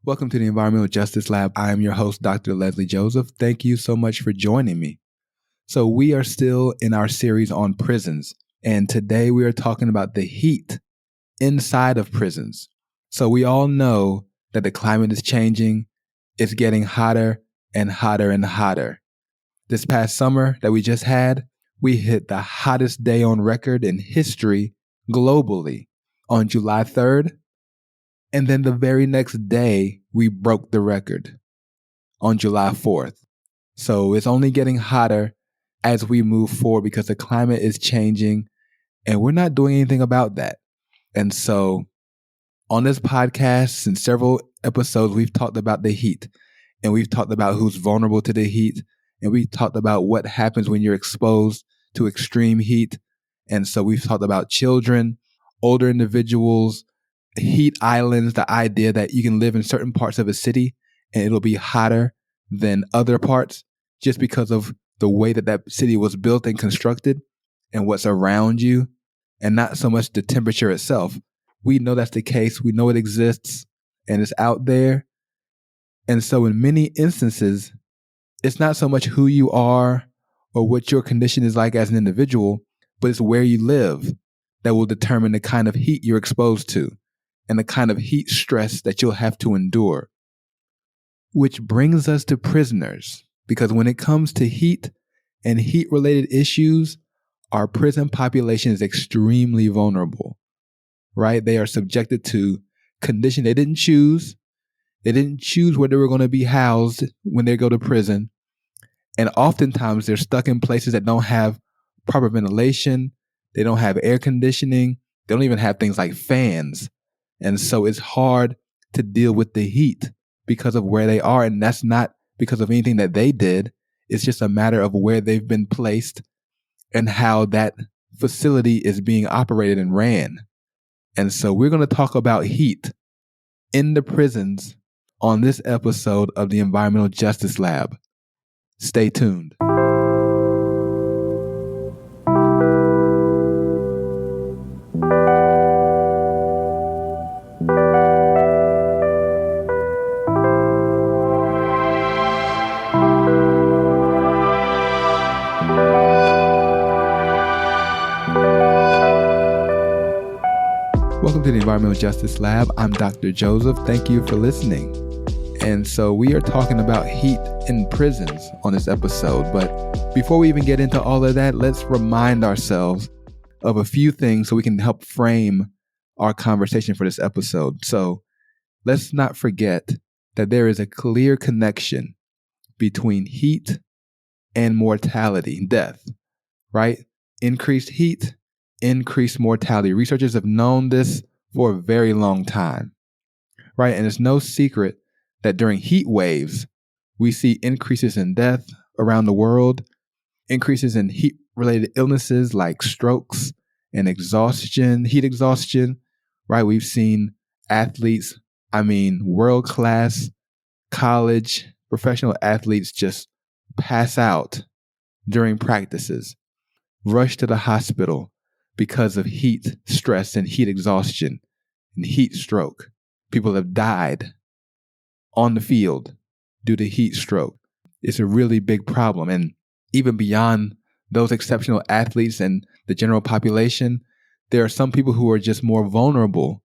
Welcome to the Environmental Justice Lab. I am your host, Dr. Leslie Joseph. Thank you so much for joining me. So we are still in our series on prisons, and today we are talking about the heat inside of prisons. So we all know that the climate is changing. It's getting hotter and hotter and hotter. This past summer that we just had, we hit the hottest day on record in history globally on July 3rd. And then the very next day, we broke the record on July 4th. So it's only getting hotter as we move forward because the climate is changing and we're not doing anything about that. And so on this podcast and several episodes, we've talked about the heat and we've talked about who's vulnerable to the heat. And we've talked about what happens when you're exposed to extreme heat. And so we've talked about children, older individuals, heat islands, the idea that you can live in certain parts of a city and it'll be hotter than other parts just because of the way that that city was built and constructed and what's around you, and not so much the temperature itself. We know that's the case. We know it exists and it's out there. And so in many instances, it's not so much who you are or what your condition is like as an individual, but it's where you live that will determine the kind of heat you're exposed to and the kind of heat stress that you'll have to endure. Which brings us to prisoners, because when it comes to heat and heat-related issues, our prison population is extremely vulnerable, right? They are subjected to conditions they didn't choose. They didn't choose where they were going to be housed when they go to prison. And oftentimes they're stuck in places that don't have proper ventilation. They don't have air conditioning. They don't even have things like fans. And so it's hard to deal with the heat because of where they are. And that's not because of anything that they did. It's just a matter of where they've been placed and how that facility is being operated and ran. And so we're going to talk about heat in the prisons on this episode of the Environmental Justice Lab. Stay tuned. Welcome to the Environmental Justice Lab. I'm Dr. Joseph. Thank you for listening. And so we are talking about heat in prisons on this episode. But before we even get into all of that, let's remind ourselves of a few things so we can help frame our conversation for this episode. So let's not forget that there is a clear connection between heat and mortality, death, right? Increased heat, increased mortality. Researchers have known this for a very long time, right? And it's no secret that during heat waves, we see increases in death around the world, increases in heat-related illnesses like strokes and exhaustion, heat exhaustion, right? We've seen athletes, world-class college professional athletes just pass out during practices, rush to the hospital because of heat stress and heat exhaustion and heat stroke. People have died on the field due to heat stroke. It's a really big problem. And even beyond those exceptional athletes and the general population, there are some people who are just more vulnerable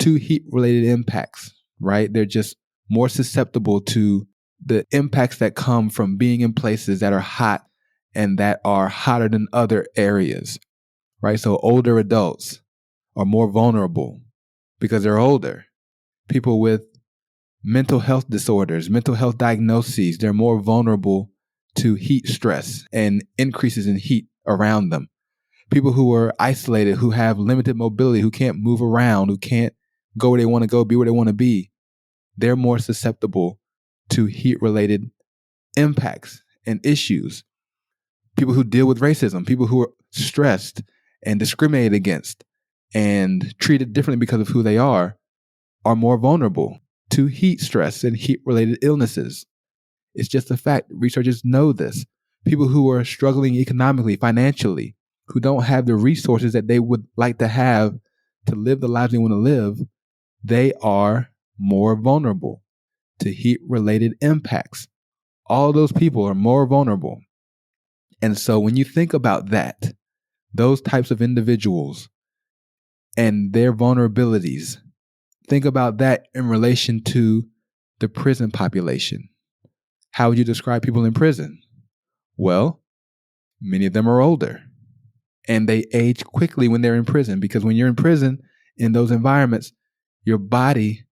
to heat-related impacts, right? They're just more susceptible to the impacts that come from being in places that are hot and that are hotter than other areas, right? So older adults are more vulnerable because they're older. People with mental health disorders, mental health diagnoses, they're more vulnerable to heat stress and increases in heat around them. People who are isolated, who have limited mobility, who can't move around, who can't go where they want to go, be where they want to be, they're more susceptible to heat-related impacts and issues. People who deal with racism, people who are stressed and discriminated against and treated differently because of who they are more vulnerable to heat stress and heat-related illnesses. It's just a fact. Researchers know this. People who are struggling economically, financially, who don't have the resources that they would like to have to live the lives they want to live, they are more vulnerable. to heat-related impacts. All those people are more vulnerable. And so when you think about that, those types of individuals and their vulnerabilities, think about that in relation to the prison population. How would you describe people in prison? Well, many of them are older and they age quickly when they're in prison, because when you're in prison in those environments, your body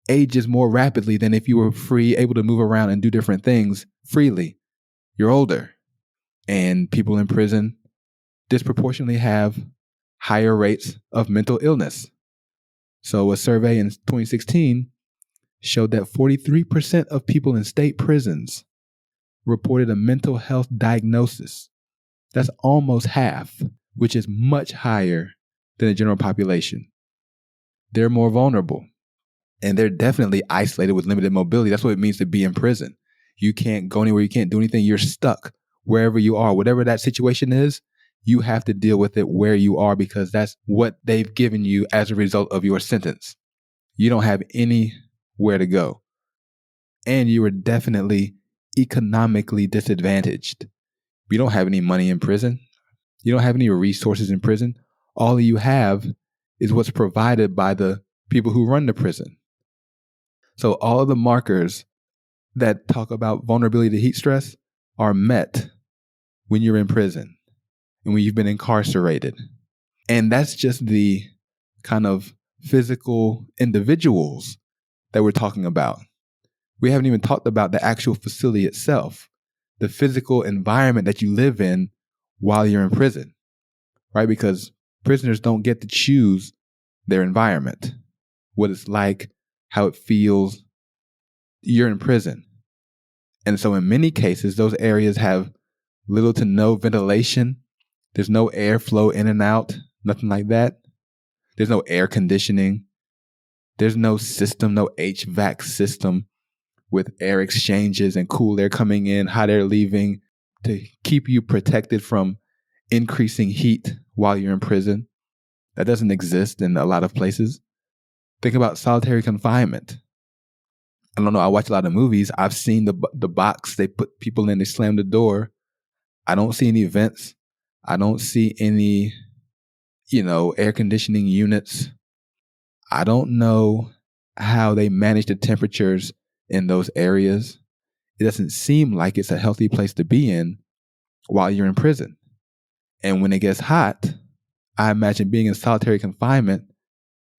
ages more rapidly than if you were free, able to move around and do different things freely. You're older, and people in prison disproportionately have higher rates of mental illness. So a survey in 2016 showed that 43% of people in state prisons reported a mental health diagnosis. That's almost half, which is much higher than the general population. They're more vulnerable, and they're definitely isolated with limited mobility. That's what it means to be in prison. You can't go anywhere. You can't do anything. You're stuck wherever you are. Whatever that situation is, you have to deal with it where you are, because that's what they've given you as a result of your sentence. You don't have anywhere to go. And you are definitely economically disadvantaged. You don't have any money in prison. You don't have any resources in prison. All you have is what's provided by the people who run the prison. So all of the markers that talk about vulnerability to heat stress are met when you're in prison and when you've been incarcerated. And that's just the kind of physical individuals that we're talking about. We haven't even talked about the actual facility itself, the physical environment that you live in while you're in prison, right? Because prisoners don't get to choose their environment, what it's like, how it feels. You're in prison. And so in many cases, those areas have little to no ventilation. There's no airflow in and out, nothing like that. There's no air conditioning. There's no system, no HVAC system with air exchanges and cool air coming in, hot air leaving to keep you protected from increasing heat while you're in prison. That doesn't exist in a lot of places. Think about solitary confinement. I don't know. I watch a lot of movies. I've seen the box they put people in. They slam the door. I don't see any vents. I don't see any, air conditioning units. I don't know how they manage the temperatures in those areas. It doesn't seem like it's a healthy place to be in while you're in prison. And when it gets hot, I imagine being in solitary confinement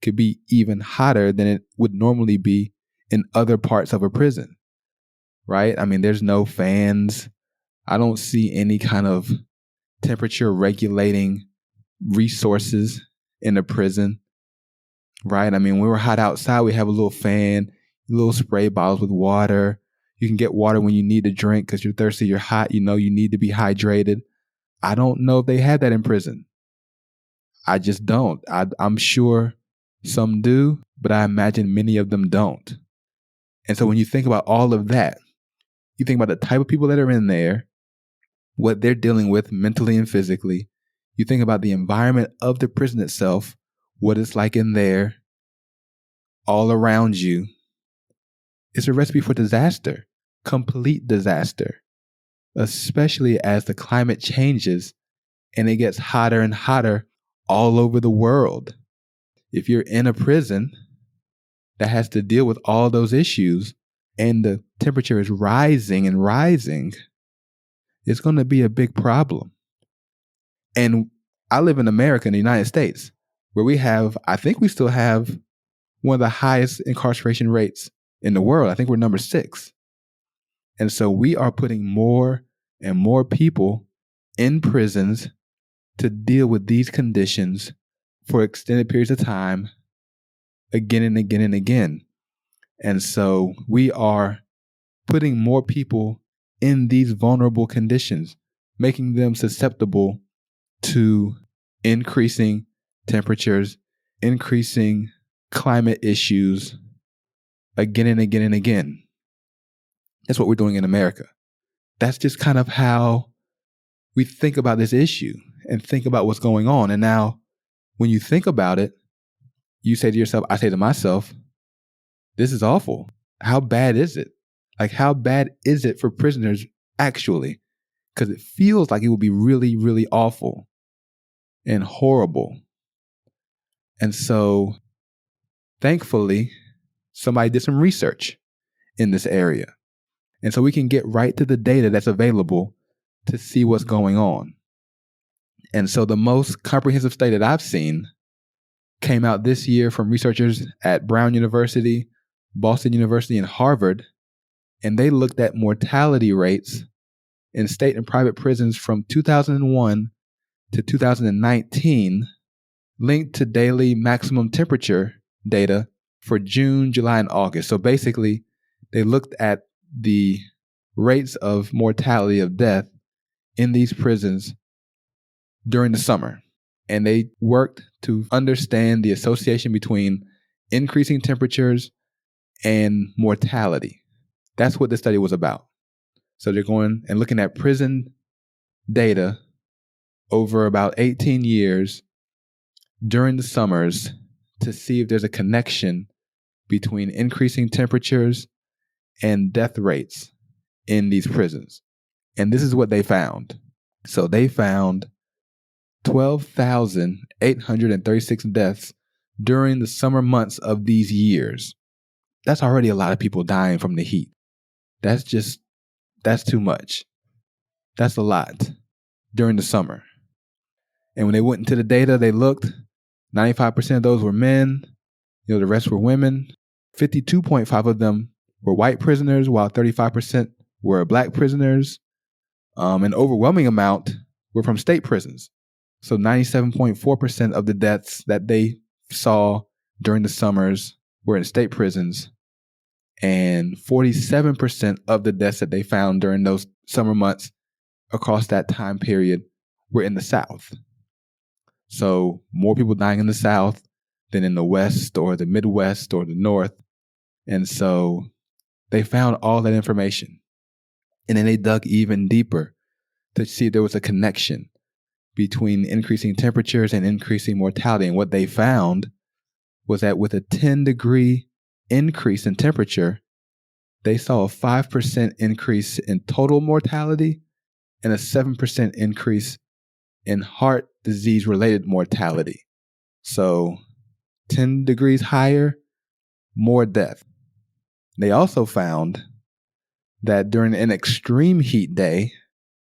could be even hotter than it would normally be in other parts of a prison, right? I mean, there's no fans. I don't see any kind of temperature regulating resources in a prison, right? I mean, when we're hot outside, we have a little fan, little spray bottles with water. You can get water when you need to drink because you're thirsty, you're hot, you need to be hydrated. I don't know if they have that in prison. I just don't. I'm sure some do, but I imagine many of them don't. And so when you think about all of that, you think about the type of people that are in there, what they're dealing with mentally and physically. You think about the environment of the prison itself, what it's like in there, all around you. It's a recipe for disaster, complete disaster, especially as the climate changes and it gets hotter and hotter all over the world. If you're in a prison that has to deal with all those issues and the temperature is rising and rising, it's going to be a big problem. And I live in America, in the United States, where I think we still have one of the highest incarceration rates in the world. I think we're number 6. And so we are putting more and more people in prisons to deal with these conditions for extended periods of time, again and again and again. And so we are putting more people in these vulnerable conditions, making them susceptible to increasing temperatures, increasing climate issues again and again and again. That's what we're doing in America. That's just kind of how we think about this issue and think about what's going on. And now when you think about it, you say to yourself, I say to myself, this is awful. how bad is it? Like, how bad is it for prisoners actually? Because it feels like it would be really, really awful and horrible. And so, thankfully, somebody did some research in this area. And so we can get right to the data that's available to see what's going on. And so the most comprehensive study that I've seen came out this year from researchers at Brown University, Boston University, and Harvard. And they looked at mortality rates in state and private prisons from 2001 to 2019, linked to daily maximum temperature data for June, July, and August. So basically, they looked at the rates of mortality of death in these prisons during the summer. And they worked to understand the association between increasing temperatures and mortality. That's what the study was about. So they're going and looking at prison data over about 18 years during the summers to see if there's a connection between increasing temperatures and death rates in these prisons. And this is what they found. So they found 12,836 deaths during the summer months of these years. That's already a lot of people dying from the heat. That's too much. That's a lot during the summer. And when they went into the data, they looked, 95% of those were men. The rest were women. 52.5 of them were white prisoners, while 35% were black prisoners. An overwhelming amount were from state prisons. So 97.4% of the deaths that they saw during the summers were in state prisons. And 47% of the deaths that they found during those summer months across that time period were in the South. So more people dying in the South than in the West or the Midwest or the North. And so they found all that information. And then they dug even deeper to see if there was a connection between increasing temperatures and increasing mortality. And what they found was that with a 10-degree increase in temperature, they saw a 5% increase in total mortality and a 7% increase in heart disease-related mortality. So 10 degrees higher, more death. They also found that during an extreme heat day,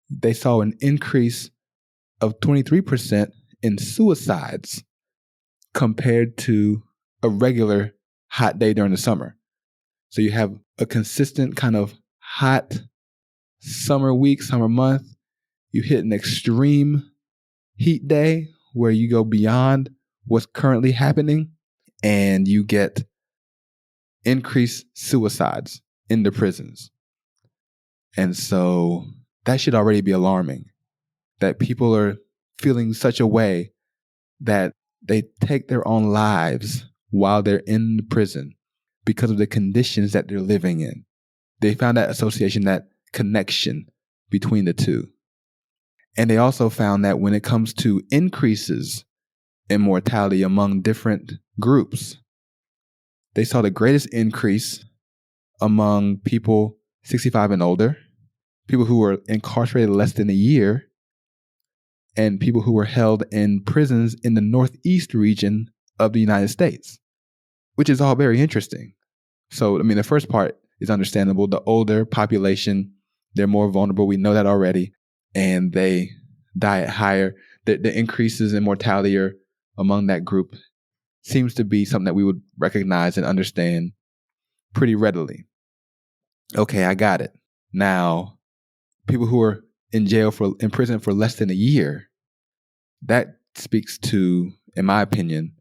they saw an increase of 23% in suicides compared to a regular hot day during the summer. So you have a consistent kind of hot summer week, summer month. You hit an extreme heat day where you go beyond what's currently happening, and you get increased suicides in the prisons. And so that should already be alarming, that people are feeling such a way that they take their own lives while they're in the prison because of the conditions that they're living in. They found that association, that connection between the two. And they also found that when it comes to increases in mortality among different groups, they saw the greatest increase among people 65 and older, people who were incarcerated less than a year, and people who were held in prisons in the Northeast region of the United States, which is all very interesting. So, the first part is understandable. The older population, they're more vulnerable. We know that already. And they die at higher. The increases in mortality are among that group seems to be something that we would recognize and understand pretty readily. Okay, I got it. Now, people who are in prison for less than a year, that speaks to, in my opinion,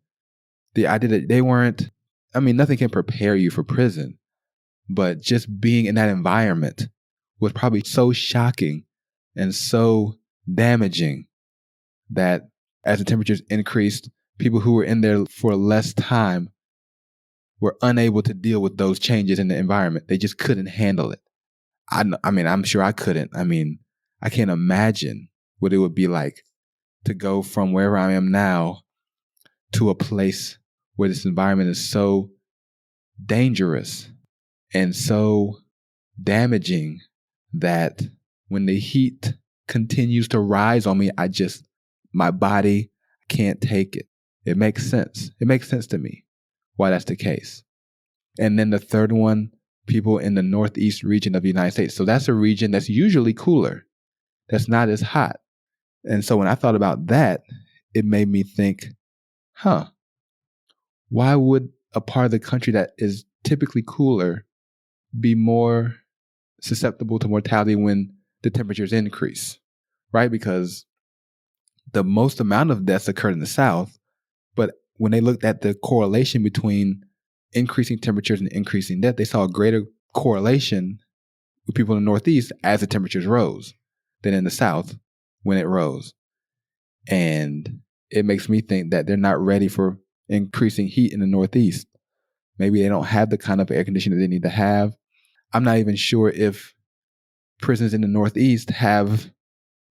the idea that they weren't, nothing can prepare you for prison, but just being in that environment was probably so shocking and so damaging that as the temperatures increased, people who were in there for less time were unable to deal with those changes in the environment. They just couldn't handle it. I'm sure I couldn't. I can't imagine what it would be like to go from where I am now to a place where this environment is so dangerous and so damaging that when the heat continues to rise on me, my body can't take it. It makes sense. It makes sense to me why that's the case. And then the third one, people in the northeast region of the United States. So that's a region that's usually cooler, that's not as hot. And so when I thought about that, it made me think, why would a part of the country that is typically cooler be more susceptible to mortality when the temperatures increase, right? Because the most amount of deaths occurred in the South, but when they looked at the correlation between increasing temperatures and increasing death, they saw a greater correlation with people in the Northeast as the temperatures rose than in the South when it rose. And it makes me think that they're not ready for increasing heat in the Northeast. Maybe they don't have the kind of air conditioning that they need to have. I'm not even sure if prisons in the Northeast have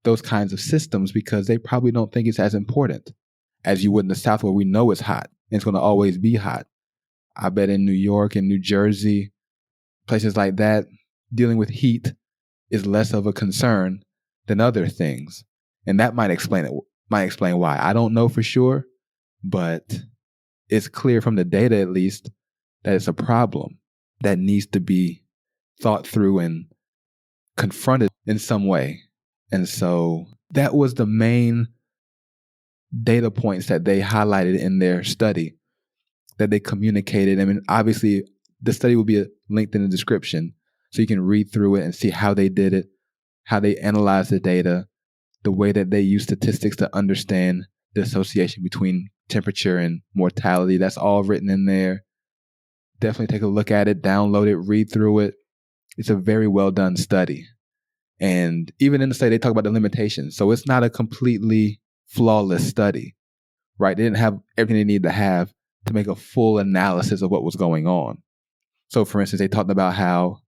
those kinds of systems because they probably don't think it's as important as you would in the South where we know it's hot and it's going to always be hot. I bet in New York and New Jersey, places like that, dealing with heat is less of a concern than other things. And that might explain why. I don't know for sure, but it's clear from the data at least that it's a problem that needs to be thought through and confronted in some way. And so that was the main data points that they highlighted in their study that they communicated. I mean, obviously, the study will be linked in the description so you can read through it and see how they did it, how they analyzed the data, the way that they use statistics to understand the association between temperature and mortality. That's all written in there. Definitely take a look at it, download it, read through it. It's a very well done study. And even in the study, they talk about the limitations. So it's not a completely flawless study, right? They didn't have everything they needed to have to make a full analysis of what was going on. So for instance, they talked about how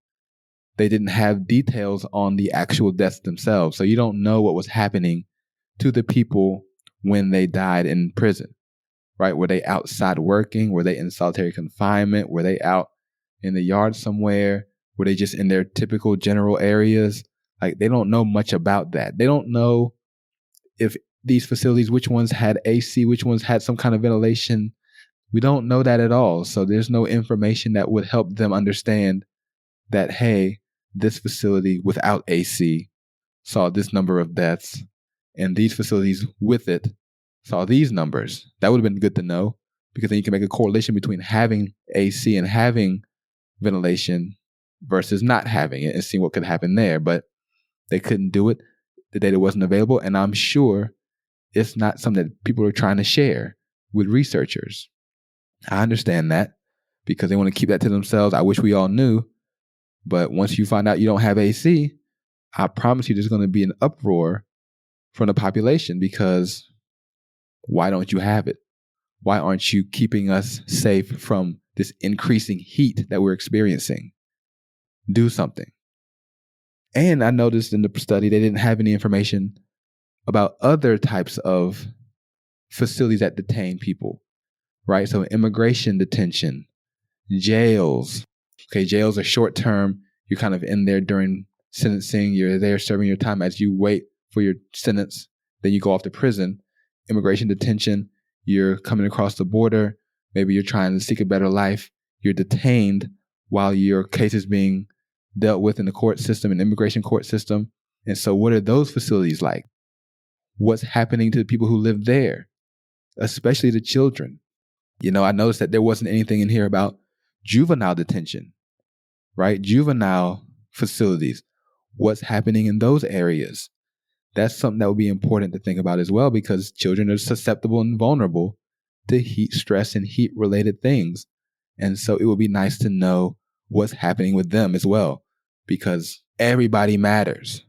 they didn't have details on the actual deaths themselves. So you don't know what was happening to the people when they died in prison, right? Were they outside working? Were they in solitary confinement? Were they out in the yard somewhere? Were they just in their typical general areas? Like, they don't know much about that. They don't know if these facilities, which ones had AC, which ones had some kind of ventilation. We don't know that at all. So there's no information that would help them understand that, hey, this facility without AC saw this number of deaths, and these facilities with it saw these numbers. That would have been good to know, because then you can make a correlation between having AC and having ventilation versus not having it and seeing what could happen there. But they couldn't do it. The data wasn't available. And I'm sure it's not something that people are trying to share with researchers. I understand that because they want to keep that to themselves. I wish we all knew. But once you find out you don't have AC, I promise you there's going to be an uproar from the population, because why don't you have it? Why aren't you keeping us safe from this increasing heat that we're experiencing? Do something. And I noticed in the study they didn't have any information about other types of facilities that detain people, right? So immigration detention, jails. Okay, jails are short term. You're kind of in there during sentencing. You're there serving your time as you wait for your sentence. Then you go off to prison. Immigration detention, you're coming across the border. Maybe you're trying to seek a better life. You're detained while your case is being dealt with in the court system, an immigration court system. And so what are those facilities like? What's happening to the people who live there, especially the children? You know, I noticed that there wasn't anything in here about juvenile detention, right? Juvenile facilities. What's happening in those areas? That's something that would be important to think about as well, because children are susceptible and vulnerable to heat stress and heat related things. And so it would be nice to know what's happening with them as well, because everybody matters.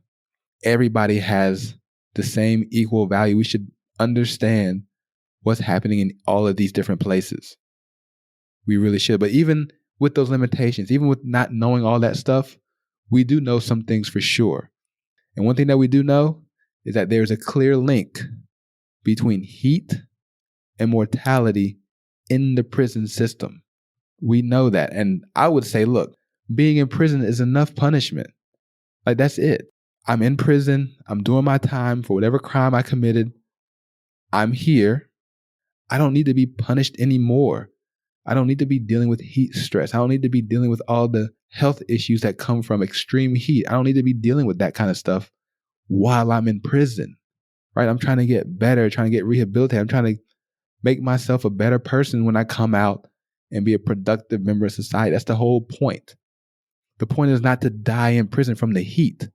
Everybody has the same equal value. We should understand what's happening in all of these different places. We really should. But even with those limitations, even with not knowing all that stuff, we do know some things for sure. And one thing that we do know is that there's a clear link between heat and mortality in the prison system. We know that. And I would say, look, being in prison is enough punishment. Like, that's it. I'm in prison. I'm doing my time for whatever crime I committed. I'm here. I don't need to be punished anymore. I don't need to be dealing with heat stress. I don't need to be dealing with all the health issues that come from extreme heat. I don't need to be dealing with that kind of stuff while I'm in prison, right? I'm trying to get better, trying to get rehabilitated. I'm trying to make myself a better person when I come out and be a productive member of society. That's the whole point. The point is not to die in prison from the heat.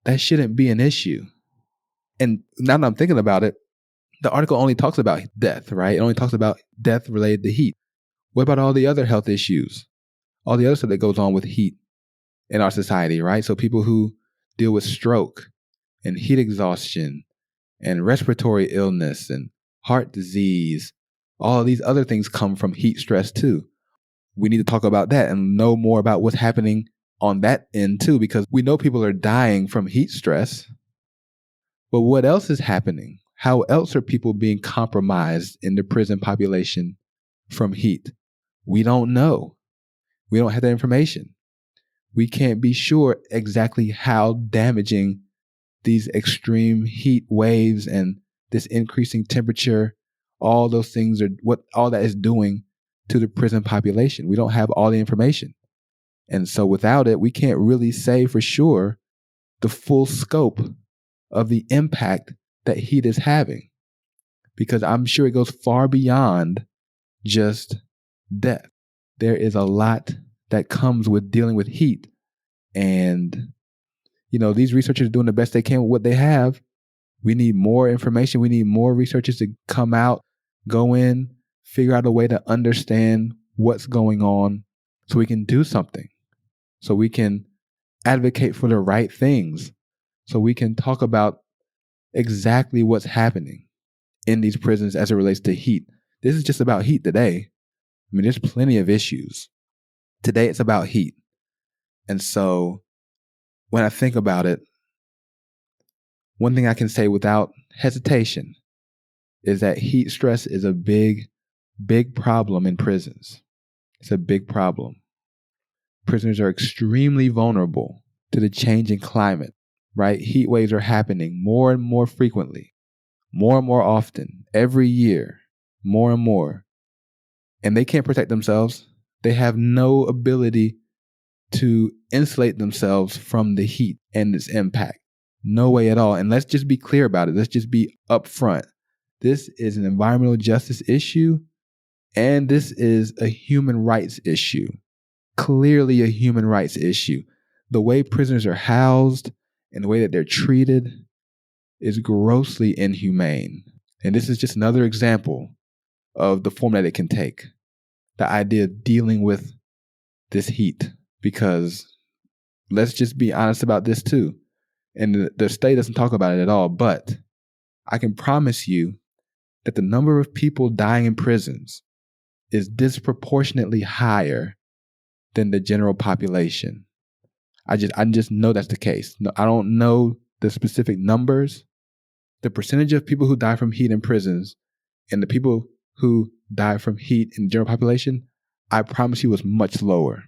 That shouldn't be an issue. And now that I'm thinking about it, the article only talks about death, right? It only talks about death related to heat. What about all the other health issues? All the other stuff that goes on with heat in our society, right? So people who deal with stroke and heat exhaustion and respiratory illness and heart disease, all of these other things come from heat stress too. We need to talk about that and know more about what's happening on that end too, because we know people are dying from heat stress. But what else is happening? How else are people being compromised in the prison population from heat? We don't know. We don't have that information. We can't be sure exactly how damaging these extreme heat waves and this increasing temperature, all those things are what all that is doing to the prison population. We don't have all the information. And so without it, we can't really say for sure the full scope of the impact that heat is having, because I'm sure it goes far beyond just death. There is a lot that comes with dealing with heat. And, these researchers are doing the best they can with what they have. We need more information. We need more researchers to come out, go in, figure out a way to understand what's going on so we can do something, so we can advocate for the right things, so we can talk about exactly what's happening in these prisons as it relates to heat. This is just about heat today. I mean, there's plenty of issues. Today it's about heat. And so when I think about it, one thing I can say without hesitation is that heat stress is a big, big problem in prisons. It's a big problem. Prisoners are extremely vulnerable to the changing climate, right? Heat waves are happening more and more frequently, more and more often, every year, more and more. And they can't protect themselves. They have no ability to insulate themselves from the heat and its impact. No way at all. And let's just be clear about it. Let's just be upfront. This is an environmental justice issue, and this is a human rights issue. Clearly a human rights issue. The way prisoners are housed and the way that they're treated is grossly inhumane. And this is just another example of the form that it can take. The idea of dealing with this heat. Because let's just be honest about this too. And the state doesn't talk about it at all. But I can promise you that the number of people dying in prisons is disproportionately higher than the general population. I just know that's the case. No, I don't know the specific numbers. The percentage of people who die from heat in prisons and the people who die from heat in the general population, I promise you, was much lower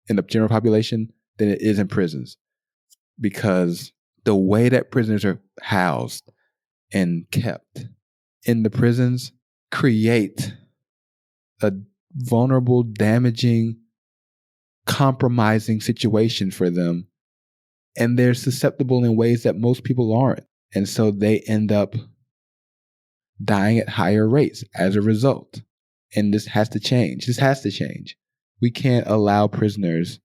in the general population than it is in prisons, because the way that prisoners are housed and kept in the prisons create a vulnerable, damaging, compromising situation for them. And they're susceptible in ways that most people aren't. And so they end up dying at higher rates as a result. And this has to change. This has to change. We can't allow prisoners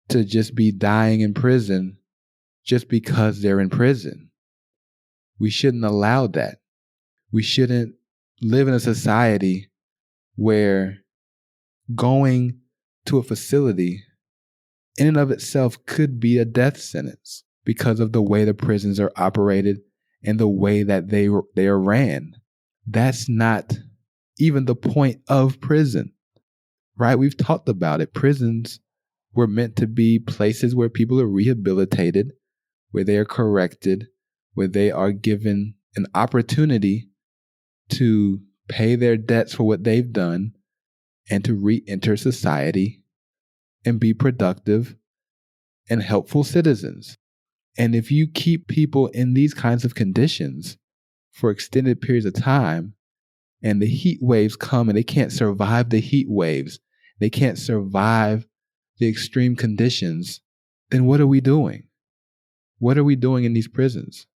to just be dying in prison just because they're in prison. We shouldn't allow that. We shouldn't live in a society where going to a facility in and of itself could be a death sentence because of the way the prisons are operated and the way that they are ran. That's not even the point of prison, right? We've talked about it. Prisons were meant to be places where people are rehabilitated, where they are corrected, where they are given an opportunity to pay their debts for what they've done and to re-enter society and be productive and helpful citizens. And if you keep people in these kinds of conditions for extended periods of time, and the heat waves come and they can't survive the heat waves, they can't survive the extreme conditions, then what are we doing? What are we doing in these prisons?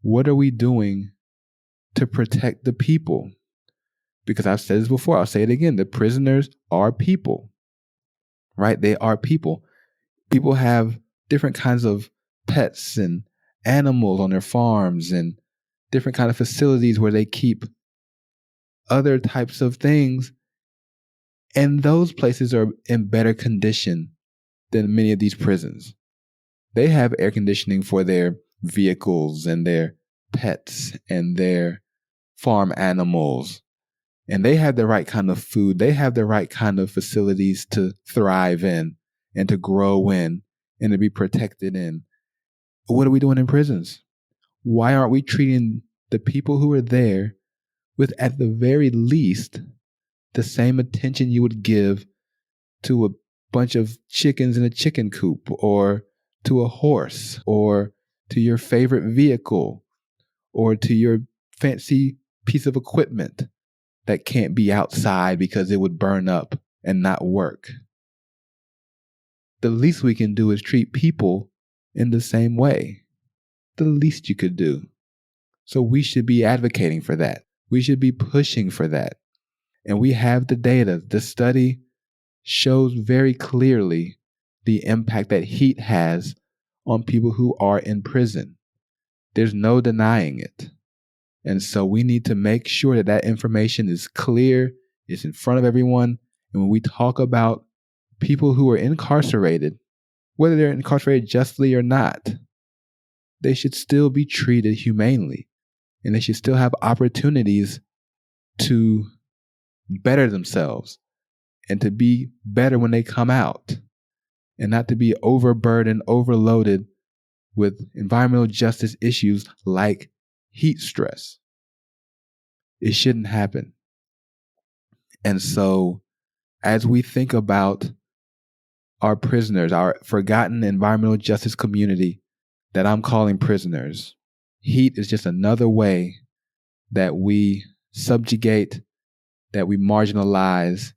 What are we doing to protect the people? Because I've said this before, I'll say it again. The prisoners are people, right? They are people. People have different kinds of pets and animals on their farms and different kind of facilities where they keep other types of things. And those places are in better condition than many of these prisons. They have air conditioning for their vehicles and their pets and their farm animals. And they have the right kind of food. They have the right kind of facilities to thrive in and to grow in and to be protected in. What are we doing in prisons? Why aren't we treating the people who are there with, at the very least, the same attention you would give to a bunch of chickens in a chicken coop, or to a horse, or to your favorite vehicle, or to your fancy piece of equipment that can't be outside because it would burn up and not work? The least we can do is treat people in the same way. The least you could do. So we should be advocating for that. We should be pushing for that. And we have the data. The study shows very clearly the impact that heat has on people who are in prison. There's no denying it. And so we need to make sure that that information is clear, it's in front of everyone. And when we talk about people who are incarcerated, whether they're incarcerated justly or not, they should still be treated humanely. And they should still have opportunities to better themselves and to be better when they come out, and not to be overburdened, overloaded with environmental justice issues like heat stress. It shouldn't happen. And so as we think about our prisoners, our forgotten environmental justice community that I'm calling prisoners, heat is just another way that we subjugate, that we marginalize,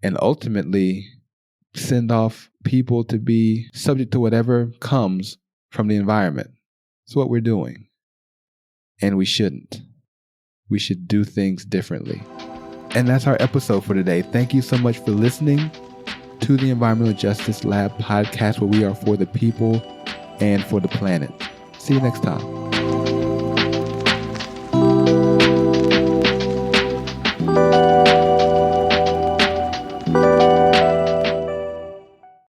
and ultimately send off people to be subject to whatever comes from the environment. It's what we're doing. And we shouldn't. We should do things differently. And that's our episode for today. Thank you so much for listening to the Environmental Justice Lab podcast, where we are for the people and for the planet. See you next time.